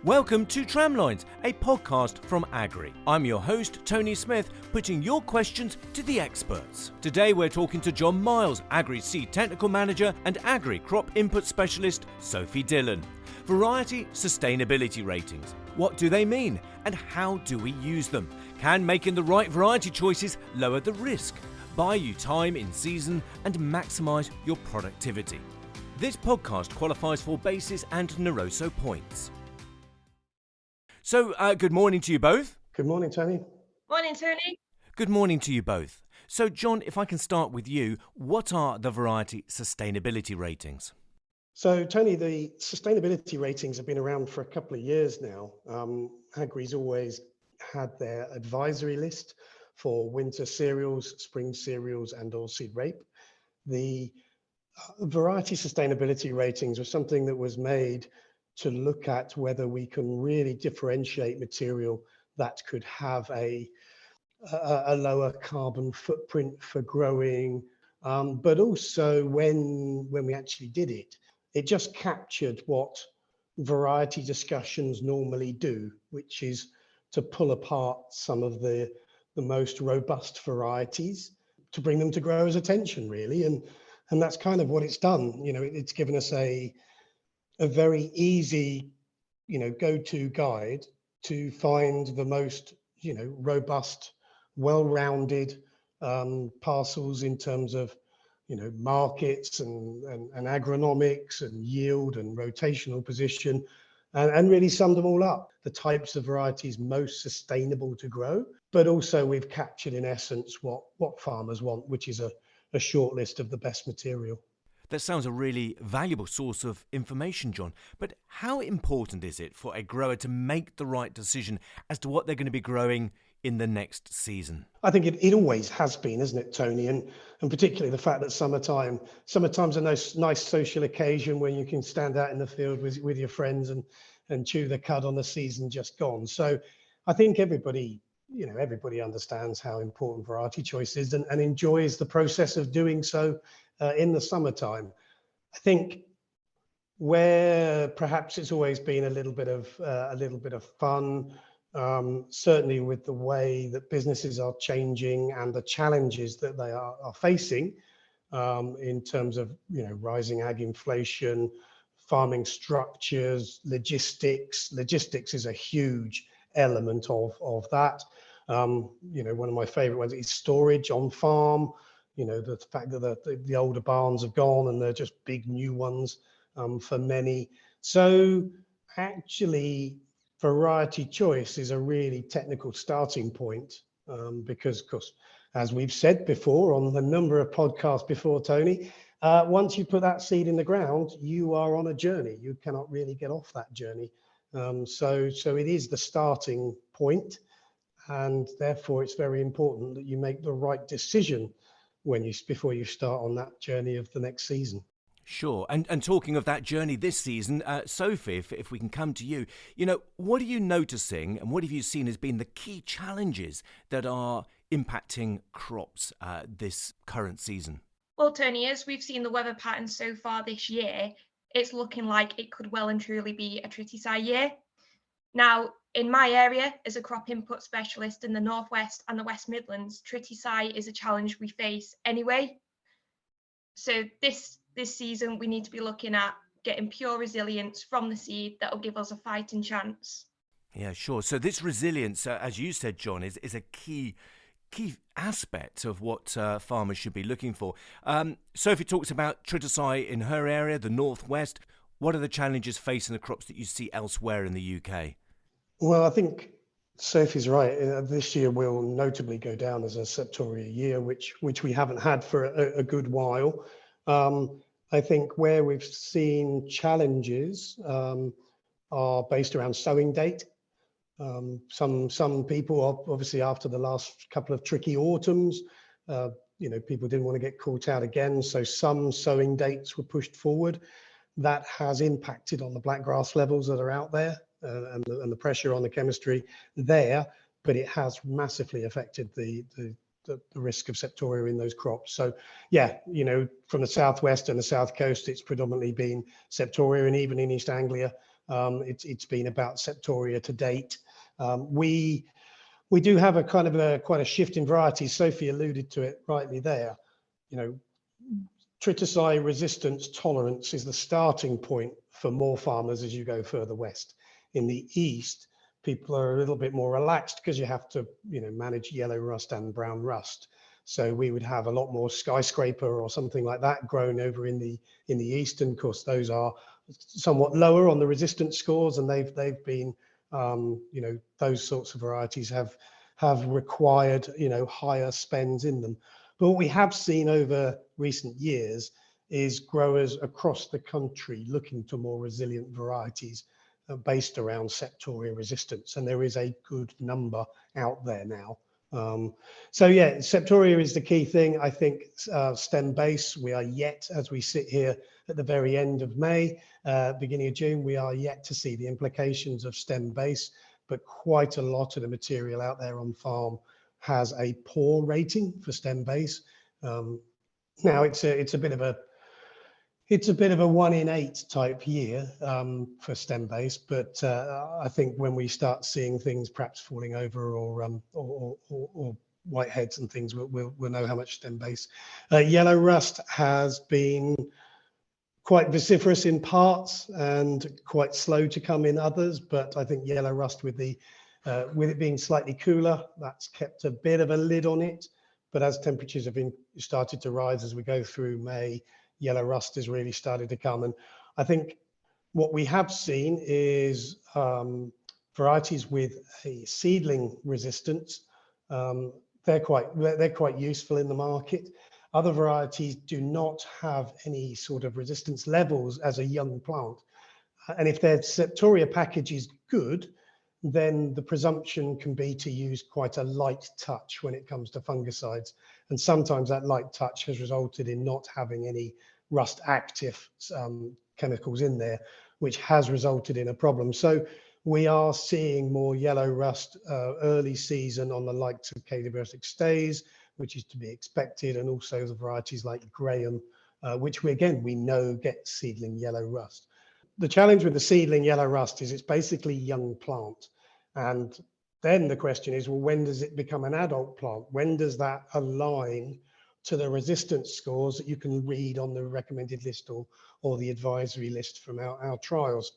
Welcome to Tramlines, a podcast from Agrii. I'm your host, Tony Smith, putting your questions to the experts. Today we're talking to John Miles, Agrii Seed Technical Manager, and Agrii Crop Input Specialist, Sophie Dillon. Variety sustainability ratings. What do they mean, and how do we use them? Can making the right variety choices lower the risk, buy you time in season, and maximise your productivity? This podcast qualifies for BASES and Naroso points. So, good morning to you both. Good morning, Tony. Morning, Tony. Good morning to you both. So, John, if I can start with you, what are the variety sustainability ratings? So, Tony, the sustainability ratings have been around for a couple of years now. Agrii's always had their advisory list for winter cereals, spring cereals, and oilseed rape. The variety sustainability ratings were something that was made to look at whether we can really differentiate material that could have a lower carbon footprint for growing, but also when we actually did it, it just captured what variety discussions normally do, which is to pull apart some of the most robust varieties to bring them to growers' attention, really, and that's kind of what it's done. You know, it's given us a very easy, go-to guide to find the most, robust, well-rounded parcels in terms of, markets and agronomics and yield and rotational position, and really summed them all up. The types of varieties most sustainable to grow, but also we've captured in essence what farmers want, which is a short list of the best material. That sounds a really valuable source of information, John. But how important is it for a grower to make the right decision as to what they're going to be growing in the next season? I think it always has been, isn't it, Tony? And particularly the fact that summertime's a nice social occasion when you can stand out in the field with your friends and chew the cud on the season just gone. So I think everybody understands how important variety choice is and enjoys the process of doing so in the summertime. I think where perhaps it's always been a little bit of fun, certainly with the way that businesses are changing and the challenges that they are facing in terms of rising ag inflation, farming structures, logistics. Logistics is a huge element of that. One of my favorite ones is storage on farm. The fact that the older barns have gone and they're just big new ones for many. So actually, variety choice is a really technical starting point because, of course, as we've said before on a number of podcasts before, Tony, once you put that seed in the ground, you are on a journey. You cannot really get off that journey. So it is the starting point, and therefore it's very important that you make the right decision before you start on that journey of the next season. Sure. And talking of that journey this season, Sophie, if we can come to you, what are you noticing and what have you seen as being the key challenges that are impacting crops this current season? Well, Tony, as we've seen the weather patterns so far this year, it's looking like it could well and truly be a triticide year. Now, in my area, as a crop input specialist in the Northwest and the West Midlands, triticide is a challenge we face anyway. So this season, we need to be looking at getting pure resilience from the seed that will give us a fighting chance. Yeah, sure. So this resilience, as you said, John, is a key aspect of what farmers should be looking for. Sophie talks about triticide in her area, the Northwest. What are the challenges facing the crops that you see elsewhere in the UK? Well, I think Sophie's right. This year will notably go down as a septoria year, which we haven't had for a good while. I think where we've seen challenges are based around sowing date. Some people, obviously after the last couple of tricky autumns, people didn't want to get caught out again, so some sowing dates were pushed forward. That has impacted on the blackgrass levels that are out there and the pressure on the chemistry there, but it has massively affected the risk of septoria in those crops. So yeah, from the southwest and the south coast, it's predominantly been septoria, and even in East Anglia, It's been about Septoria to date. We do have a kind of quite a shift in varieties. Sophie alluded to it rightly there. You know, triticide resistance tolerance is the starting point for more farmers as you go further west. In the east, people are a little bit more relaxed because you have to, manage yellow rust and brown rust. So we would have a lot more skyscraper or something like that grown over in the east, and of course those are somewhat lower on the resistance scores, and they've been, those sorts of varieties have required, higher spends in them. But what we have seen over recent years is growers across the country looking to more resilient varieties based around Septoria resistance, and there is a good number out there now. So yeah, Septoria is the key thing. I think stem base, we are yet, as we sit here at the very end of May, beginning of June, we are yet to see the implications of stem base, but quite a lot of the material out there on farm has a poor rating for stem base. Now it's a bit of a 1 in 8 type year for stem base, but I think when we start seeing things perhaps falling over or whiteheads and things, we'll know how much stem base. Yellow rust has been quite vociferous in parts and quite slow to come in others, but I think yellow rust with it being slightly cooler, that's kept a bit of a lid on it. But as temperatures have started to rise as we go through May, yellow rust has really started to come. And I think what we have seen is varieties with a seedling resistance. They're quite useful in the market. Other varieties do not have any sort of resistance levels as a young plant. And if their Septoria package is good, then the presumption can be to use quite a light touch when it comes to fungicides. And sometimes that light touch has resulted in not having any rust active chemicals in there, which has resulted in a problem. So we are seeing more yellow rust early season on the likes of Calibiotic stays, which is to be expected, and also the varieties like Graham, which we know get seedling yellow rust. The challenge with the seedling yellow rust is it's basically young plant. And then the question is, well, when does it become an adult plant? When does that align to the resistance scores that you can read on the recommended list or the advisory list from our trials?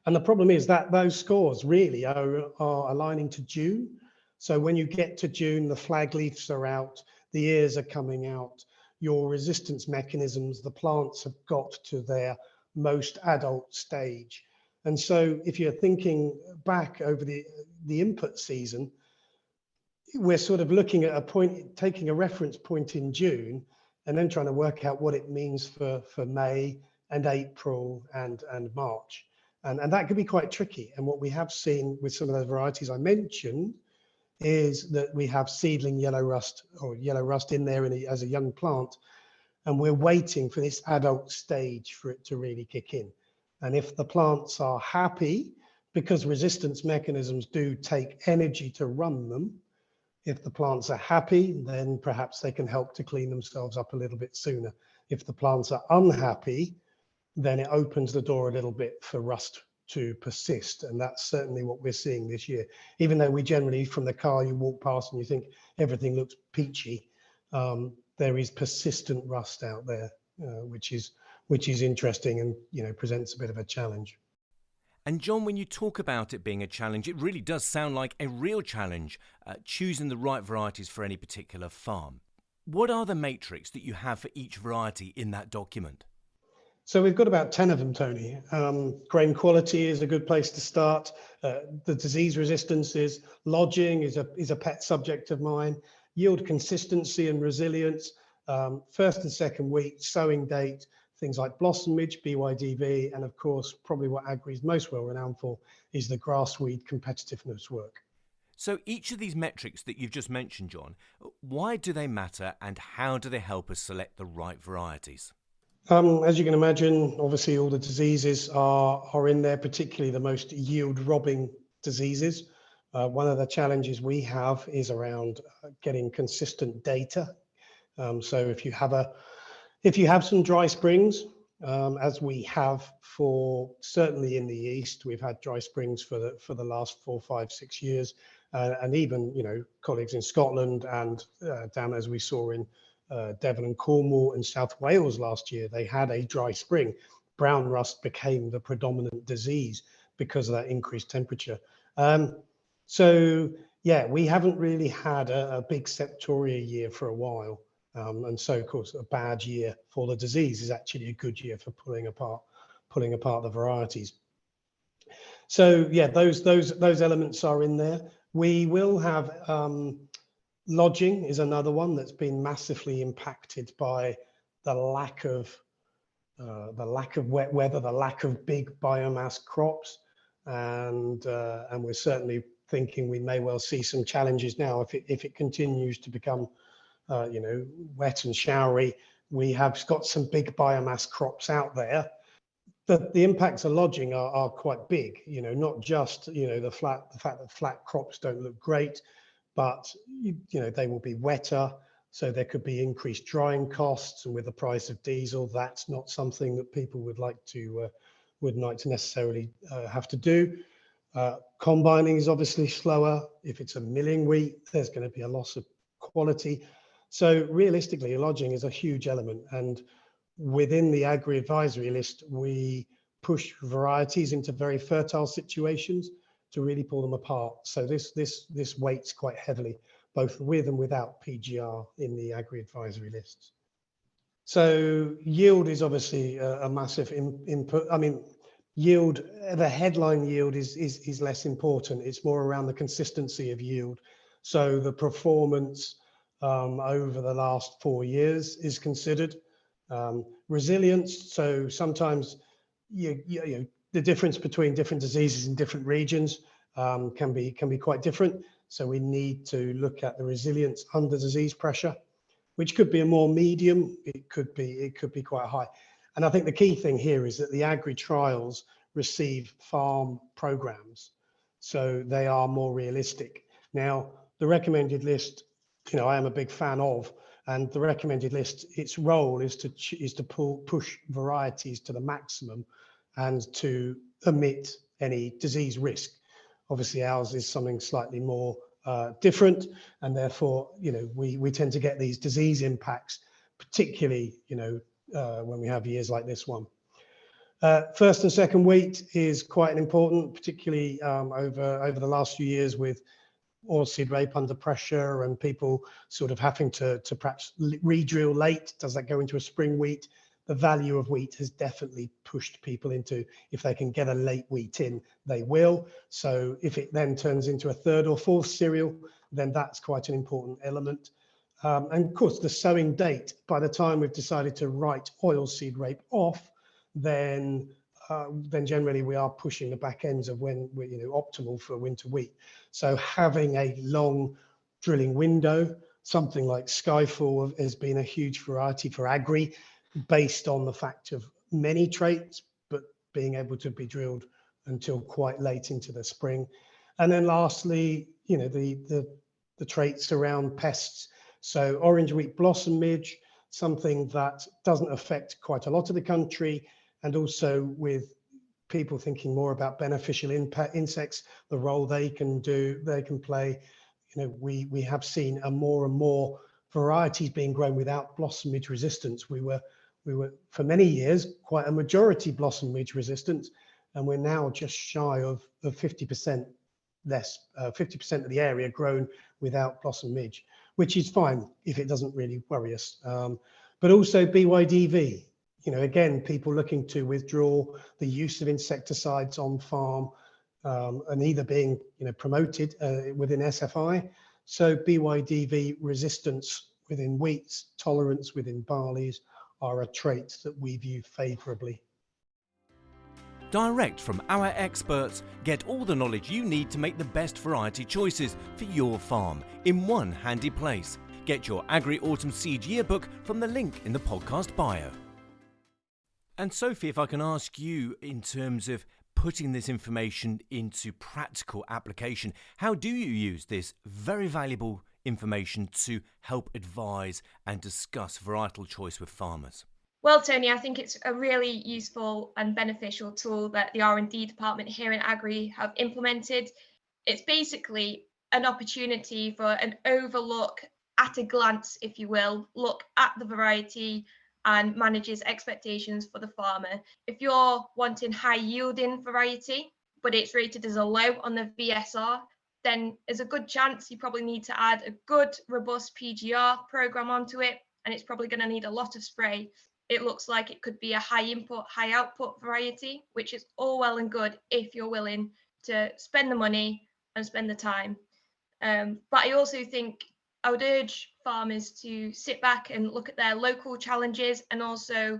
And the problem is that those scores really are aligning to June. So when you get to June, the flag leaves are out, the ears are coming out, your resistance mechanisms, the plants have got to their most adult stage. And so if you're thinking back over the input season, we're sort of looking at a point, taking a reference point in June, and then trying to work out what it means for May and April and March. And that could be quite tricky. And what we have seen with some of those varieties I mentioned is that we have seedling yellow rust or yellow rust in there as a young plant, and we're waiting for this adult stage for it to really kick in. And if the plants are happy, because resistance mechanisms do take energy to run them, if the plants are happy, then perhaps they can help to clean themselves up a little bit sooner. If the plants are unhappy, then it opens the door a little bit for rust to persist. And that's certainly what we're seeing this year. Even though we generally, from the car, you walk past and you think everything looks peachy, there is persistent rust out there, which is interesting and presents a bit of a challenge. And John, when you talk about it being a challenge, it really does sound like a real challenge, choosing the right varieties for any particular farm. What are the matrix that you have for each variety in that document? So we've got about 10 of them, Tony. Grain quality is a good place to start. The disease resistances, lodging is a pet subject of mine. Yield consistency and resilience, first and second week, sowing date, things like blossomage, BYDB, and of course, probably what Agrii is most well renowned for is the grassweed competitiveness work. So each of these metrics that you've just mentioned, John, why do they matter and how do they help us select the right varieties? As you can imagine, obviously all the diseases are in there, particularly the most yield robbing diseases. One of the challenges we have is around getting consistent data. So if you have some dry springs, as we have for certainly in the east. We've had dry springs for the last 4, 5, 6 years, and even colleagues in Scotland and down as we saw in Devon and Cornwall and South Wales last year, they had a dry spring. Brown rust became the predominant disease because of that increased temperature. So yeah, we haven't really had a big septoria year for a while. And so, of course, a bad year for the disease is actually a good year for pulling apart the varieties. So yeah, those elements are in there. We will have lodging is another one that's been massively impacted by the lack of wet weather, the lack of big biomass crops, and we're certainly thinking we may well see some challenges now if it continues to become wet and showery. We have got some big biomass crops out there. The impacts of lodging are quite big, not just, the fact that flat crops don't look great, but, they will be wetter. So there could be increased drying costs, and with the price of diesel, that's not something that people would like to necessarily have to do. Combining is obviously slower. If it's a milling wheat, there's going to be a loss of quality. So realistically, lodging is a huge element, and within the Agrii advisory list, we push varieties into very fertile situations to really pull them apart. So this weights quite heavily, both with and without PGR in the Agrii advisory lists. So yield is obviously a massive input. I mean, yield, the headline yield is less important. It's more around the consistency of yield. So the performance over the last 4 years is considered. Resilience, so sometimes the difference between different diseases in different regions can be quite different. So we need to look at the resilience under disease pressure, which could be a more medium, it could be quite high. And I think the key thing here is that the Agrii trials receive farm programs, so they are more realistic. Now, the recommended list, I am a big fan of, and the recommended list, its role is to push varieties to the maximum and to omit any disease risk. Obviously, ours is something slightly more different, and therefore, we tend to get these disease impacts, particularly, when we have years like this one. First and second wheat is quite important, particularly over the last few years with oilseed rape under pressure and people sort of having to perhaps re-drill late. Does that go into a spring wheat? The value of wheat has definitely pushed people into, if they can get a late wheat in, they will. So if it then turns into a third or fourth cereal, then that's quite an important element. And of course, the sowing date, by the time we've decided to write oilseed rape off, then generally we are pushing the back ends of when we're optimal for winter wheat. So having a long drilling window, something like Skyfall has been a huge variety for Agrii, based on the fact of many traits, but being able to be drilled until quite late into the spring. And then lastly, the traits around pests. So orange wheat blossom midge, something that doesn't affect quite a lot of the country, and also with people thinking more about beneficial insects, the role they can play. We have seen a more and more varieties being grown without blossom midge resistance. We were for many years quite a majority blossom midge resistance, and we're now just shy of 50% less, 50% of the area grown without blossom midge, which is fine if it doesn't really worry us. But also BYDV. Again, people looking to withdraw the use of insecticides on farm and either being promoted within SFI. So BYDV resistance within wheats, tolerance within barleys are a trait that we view favourably. Direct from our experts, get all the knowledge you need to make the best variety choices for your farm in one handy place. Get your Agrii Autumn Seed Yearbook from the link in the podcast bio. And Sophie, if I can ask you, in terms of putting this information into practical application, how do you use this very valuable information to help advise and discuss varietal choice with farmers? Well, Tony, I think it's a really useful and beneficial tool that the R&D department here in Agrii have implemented. It's basically an opportunity for an overlook at a glance, if you will, look at the variety and manages expectations for the farmer. If you're wanting high yielding variety, but it's rated as a low on the VSR, then there's a good chance you probably need to add a good, robust PGR program onto it, and it's probably going to need a lot of spray. It looks like it could be a high input, high output variety, which is all well and good if you're willing to spend the money and spend the time. But I also think I would urge farmers to sit back and look at their local challenges and also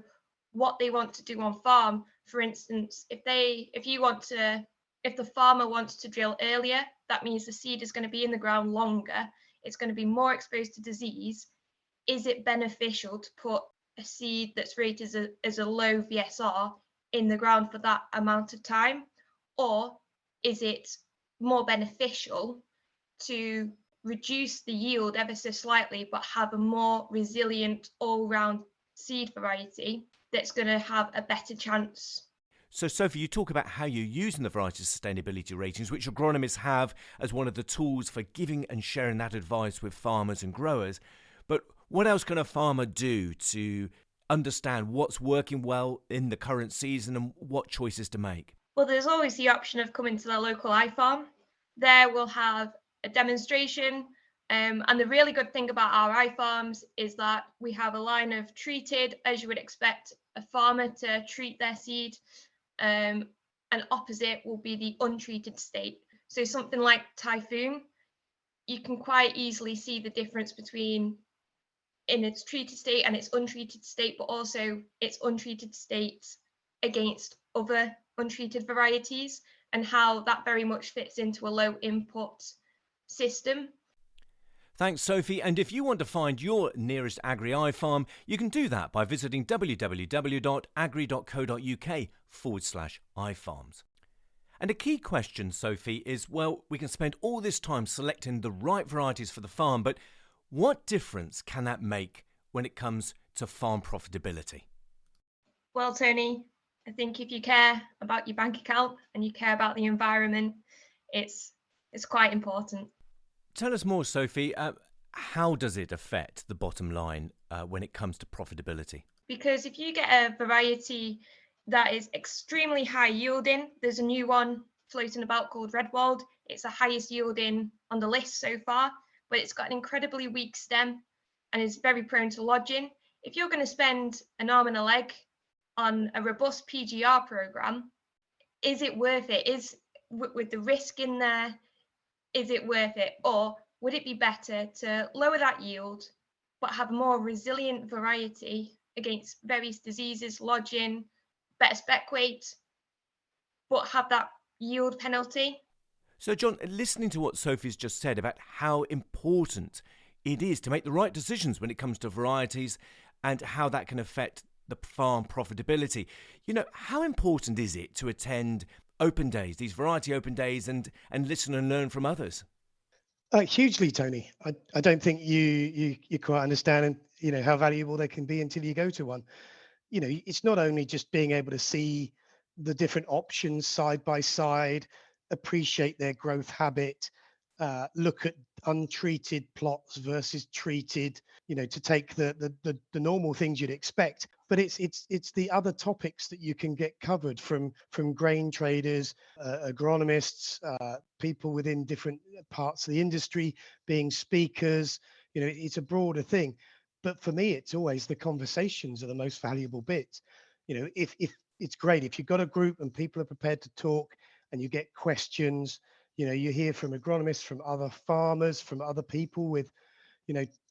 what they want to do on farm. For instance, if the farmer wants to drill earlier, that means the seed is going to be in the ground longer. It's going to be more exposed to disease. Is it beneficial to put a seed that's rated as a low VSR in the ground for that amount of time? Or is it more beneficial to reduce the yield ever so slightly, but have a more resilient all-round seed variety that's going to have a better chance? So, Sophie, you talk about how you're using the variety sustainability ratings, which agronomists have as one of the tools for giving and sharing that advice with farmers and growers. But what else can a farmer do to understand what's working well in the current season and what choices to make? Well, there's always the option of coming to the local iFarm. There we'll have a demonstration. And the really good thing about our iFarms is that we have a line of treated, as you would expect a farmer to treat their seed. And opposite will be the untreated state. So something like Typhoon, you can quite easily see the difference between in its treated state and its untreated state, but also its untreated state against other untreated varieties, and how that very much fits into a low input system. Thanks, Sophie. And if you want to find your nearest Agrii iFarm, you can do that by visiting www.agrii.co.uk/iFarms. And a key question, Sophie, is, well, we can spend all this time selecting the right varieties for the farm, but what difference can that make when it comes to farm profitability? Well, Tony, I think if you care about your bank account and you care about the environment, it's quite important. Tell us more, Sophie. How does it affect the bottom line when it comes to profitability? Because if you get a variety that is extremely high yielding, there's a new one floating about called Redwald. It's the highest yielding on the list so far, but it's got an incredibly weak stem and is very prone to lodging. If you're going to spend an arm and a leg on a robust PGR program, is it worth it? With the risk in there, is it worth it? Or would it be better to lower that yield, but have more resilient variety against various diseases, lodging, better spec weight, but have that yield penalty? So, John, listening to what Sophie's just said about how important it is to make the right decisions when it comes to varieties and how that can affect the farm profitability, how important is it to attend open days, these variety open days, and listen and learn from others? Hugely, Tony. I don't think you quite understand, how valuable they can be until you go to one. It's not only just being able to see the different options side by side, appreciate their growth habit, look at untreated plots versus treated, to take the normal things you'd expect. But it's the other topics that you can get covered from grain traders, agronomists, people within different parts of the industry being speakers. It's a broader thing. But for me, it's always the conversations are the most valuable bit. If it's great if you've got a group and people are prepared to talk and you get questions, you hear from agronomists, from other farmers, from other people with,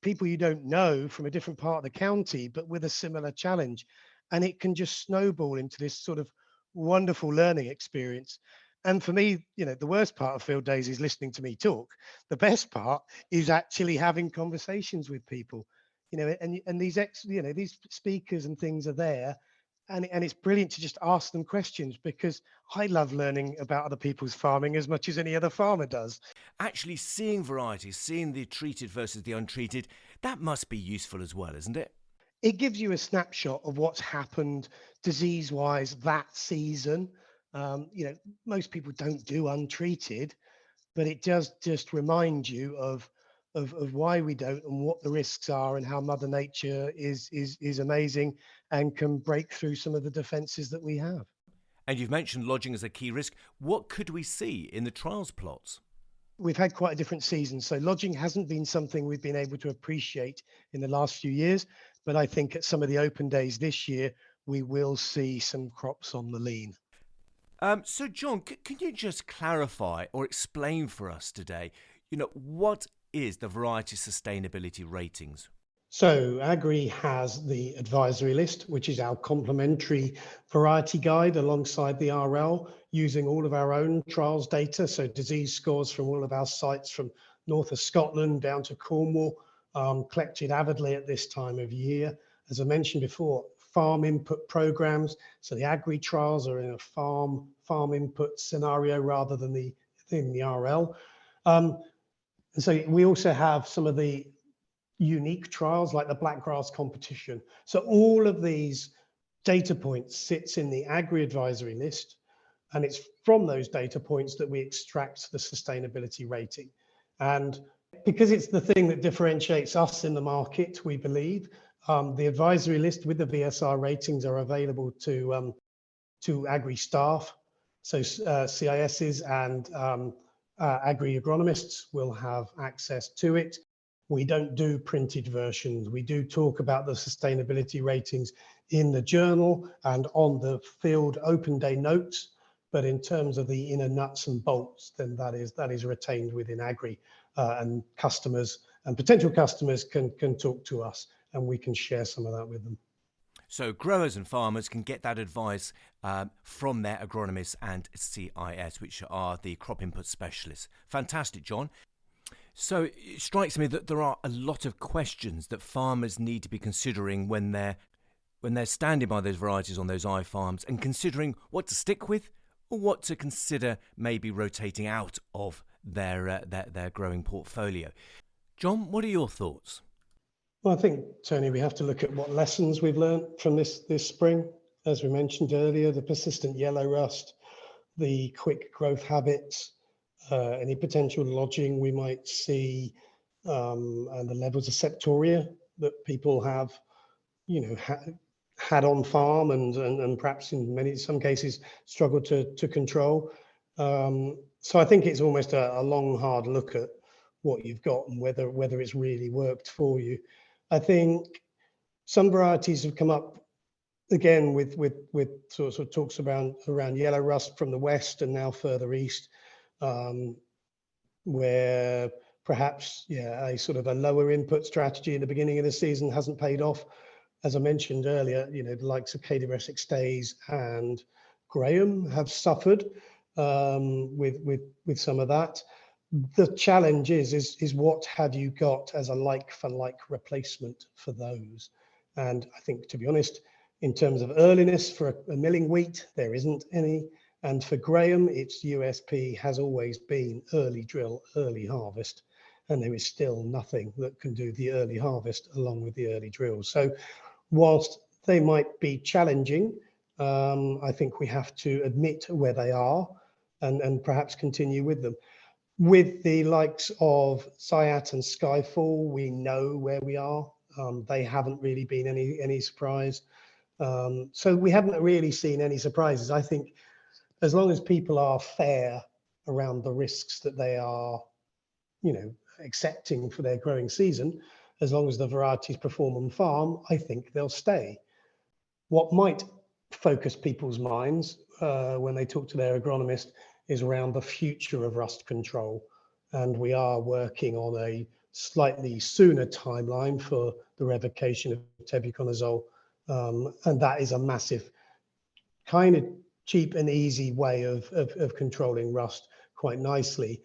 people you don't know from a different part of the county, but with a similar challenge. And it can just snowball into this sort of wonderful learning experience. And for me, the worst part of field days is listening to me talk. The best part is actually having conversations with people, and these these speakers and things are there. And it's brilliant to just ask them questions, because I love learning about other people's farming as much as any other farmer does. Actually seeing varieties, seeing the treated versus the untreated, that must be useful as well, isn't it? it gives you a snapshot of what's happened disease-wise that season. Most people don't do untreated, but it does just remind you of why we don't and what the risks are and how Mother Nature is amazing and can break through some of the defenses that we have. And you've mentioned lodging as a key risk. What could we see in the trials plots? We've had quite a different season, so lodging hasn't been something we've been able to appreciate in the last few years, but I think at some of the open days this year, we will see some crops on the lean. So, John, can you just clarify or explain for us today, what is the variety sustainability ratings? So Agrii has the advisory list, which is our complementary variety guide alongside the RL, using all of our own trials data. So disease scores from all of our sites from north of Scotland down to Cornwall, collected avidly at this time of year. As I mentioned before, farm input programs. So the Agrii trials are in a farm input scenario rather than the RL. And so we also have some of the unique trials like the blackgrass competition. So all of these data points sits in the Agrii advisory list, and it's from those data points that we extract the sustainability rating. And because it's the thing that differentiates us in the market, we believe, the advisory list with the VSR ratings are available to Agrii staff. So CISs and Agrii agronomists will have access to it. We don't do printed versions. We do talk about the sustainability ratings in the journal and on the field open day notes. But in terms of the inner nuts and bolts, then that is retained within Agrii, and customers and potential customers can talk to us, and we can share some of that with them. So growers and farmers can get that advice from their agronomists and CIS, which are the crop input specialists. Fantastic, John. So it strikes me that there are a lot of questions that farmers need to be considering when they're standing by those varieties on those iFarms and considering what to stick with or what to consider maybe rotating out of their growing portfolio. John, what are your thoughts? Well, I think, Tony, we have to look at what lessons we've learned from this spring. As we mentioned earlier, the persistent yellow rust, the quick growth habits, any potential lodging we might see, and the levels of septoria that people have, had on farm and perhaps in some cases struggled to control. So I think it's almost a long, hard look at what you've got and whether it's really worked for you. I think some varieties have come up again with sort of talks around yellow rust from the west and now further east, where perhaps a sort of a lower input strategy in the beginning of the season hasn't paid off. As I mentioned earlier, the likes of Cadia Stays and Graham have suffered with some of that. The challenge is what have you got as a like for like replacement for those? And I think, to be honest, in terms of earliness for a milling wheat, there isn't any. And for Graham, its USP has always been early drill, early harvest. And there is still nothing that can do the early harvest along with the early drill. So whilst they might be challenging, I think we have to admit where they are and perhaps continue with them. With the likes of Sciat and Skyfall, we know where we are. They haven't really been any surprise. So we haven't really seen any surprises. I think as long as people are fair around the risks that they are, accepting for their growing season, as long as the varieties perform on farm, I think they'll stay. What might focus people's minds when they talk to their agronomist is around the future of rust control. And we are working on a slightly sooner timeline for the revocation of tebuconazole. And that is a massive, kind of cheap and easy way of controlling rust quite nicely.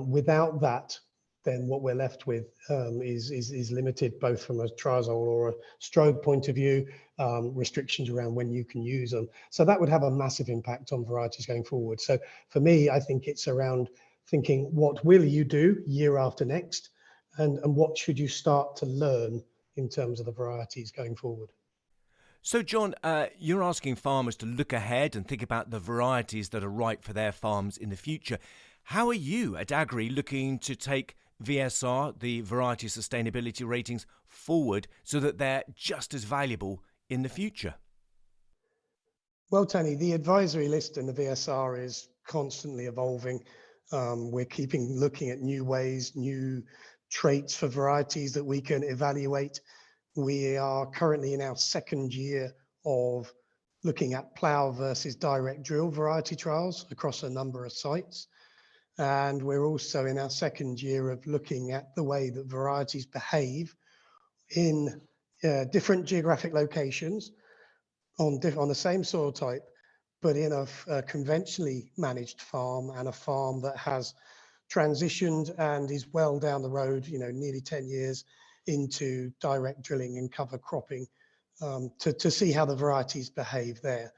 Without that, then what we're left with is limited, both from a triazole or a strobe point of view, restrictions around when you can use them. So that would have a massive impact on varieties going forward. So for me, I think it's around thinking, what will you do year after next? And what should you start to learn in terms of the varieties going forward. So, John, you're asking farmers to look ahead and think about the varieties that are right for their farms in the future. How are you at Agrii looking to take VSR, the Variety Sustainability Ratings, forward so that they're just as valuable in the future? Well, Tony, the advisory list in the VSR is constantly evolving. We're looking at new ways, new traits for varieties that we can evaluate. We are currently in our second year of looking at plough versus direct drill variety trials across a number of sites. And we're also in our second year of looking at the way that varieties behave in different geographic locations on the same soil type, but in a conventionally managed farm and a farm that has transitioned and is well down the road, nearly 10 years into direct drilling and cover cropping, to see how the varieties behave there.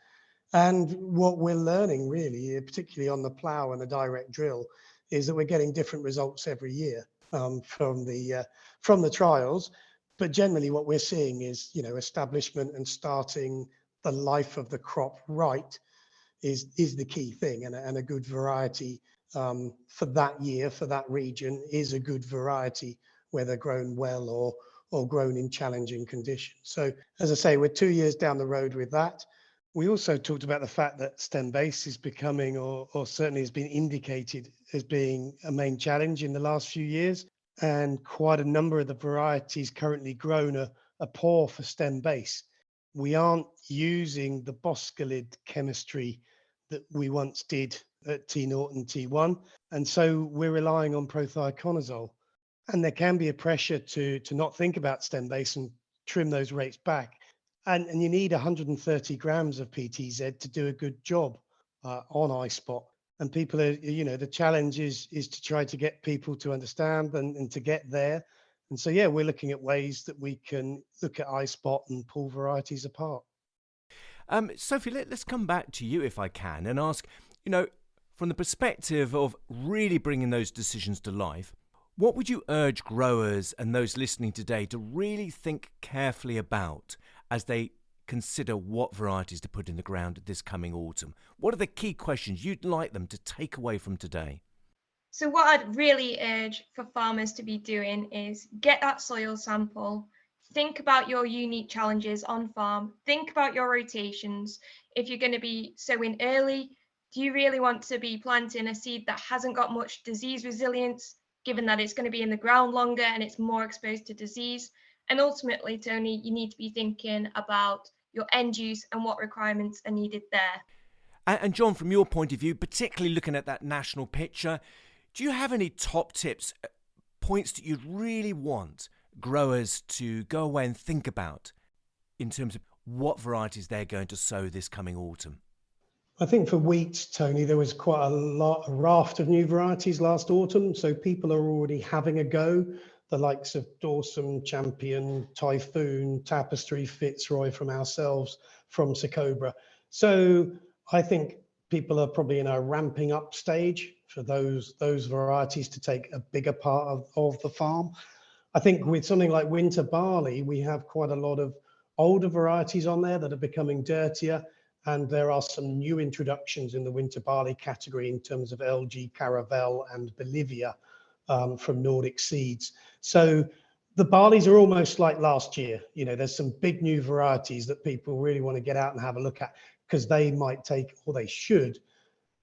And what we're learning really, particularly on the plough and the direct drill, is that we're getting different results every year from the trials. But generally what we're seeing is, establishment and starting the life of the crop right is the key thing, and a good variety for that year, for that region, is a good variety, whether grown well or grown in challenging conditions. So as I say, we're 2 years down the road with that. We also talked about the fact that stem base is becoming, or certainly has been indicated as being, a main challenge in the last few years. And quite a number of the varieties currently grown are poor for stem base. We aren't using the boscalid chemistry that we once did at T0 and T1. And so we're relying on prothioconazole. And there can be a pressure to not think about stem base and trim those rates back. And you need 130 grams of PTZ to do a good job on iSpot. And people are, the challenge is to try to get people to understand and to get there. And so, we're looking at ways that we can look at iSpot and pull varieties apart. Sophie, let's come back to you if I can and ask, from the perspective of really bringing those decisions to life, what would you urge growers and those listening today to really think carefully about as they consider what varieties to put in the ground this coming autumn? What are the key questions you'd like them to take away from today? So what I'd really urge for farmers to be doing is get that soil sample, think about your unique challenges on farm, think about your rotations. If you're going to be sowing early, do you really want to be planting a seed that hasn't got much disease resilience, given that it's going to be in the ground longer and it's more exposed to disease? And ultimately, Tony, you need to be thinking about your end use and what requirements are needed there. And John, from your point of view, particularly looking at that national picture, do you have any top tips, points that you'd really want growers to go away and think about in terms of what varieties they're going to sow this coming autumn? I think for wheat, Tony, there was quite a raft of new varieties last autumn. So people are already having a go. The likes of Dawson, Champion, Typhoon, Tapestry, Fitzroy from ourselves, from Sacobra. So I think people are probably in a ramping up stage for those varieties to take a bigger part of the farm. I think with something like winter barley, we have quite a lot of older varieties on there that are becoming dirtier. And there are some new introductions in the winter barley category in terms of LG Caravelle and Bolivia from Nordic Seeds. So the barleys are almost like last year. There's some big new varieties that people really want to get out and have a look at, because they might take, or they should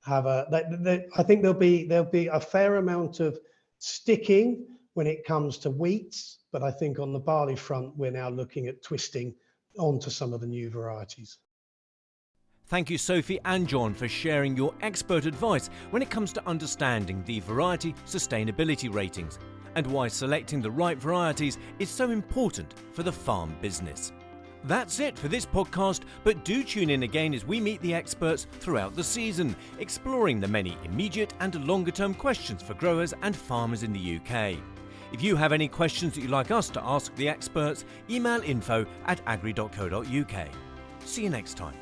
have I think there'll be a fair amount of sticking when it comes to wheats, but I think on the barley front, we're now looking at twisting onto some of the new varieties. Thank you, Sophie and John, for sharing your expert advice when it comes to understanding the variety sustainability ratings and why selecting the right varieties is so important for the farm business. That's it for this podcast, but do tune in again as we meet the experts throughout the season, exploring the many immediate and longer-term questions for growers and farmers in the UK. If you have any questions that you'd like us to ask the experts, email info@agrii.co.uk. See you next time.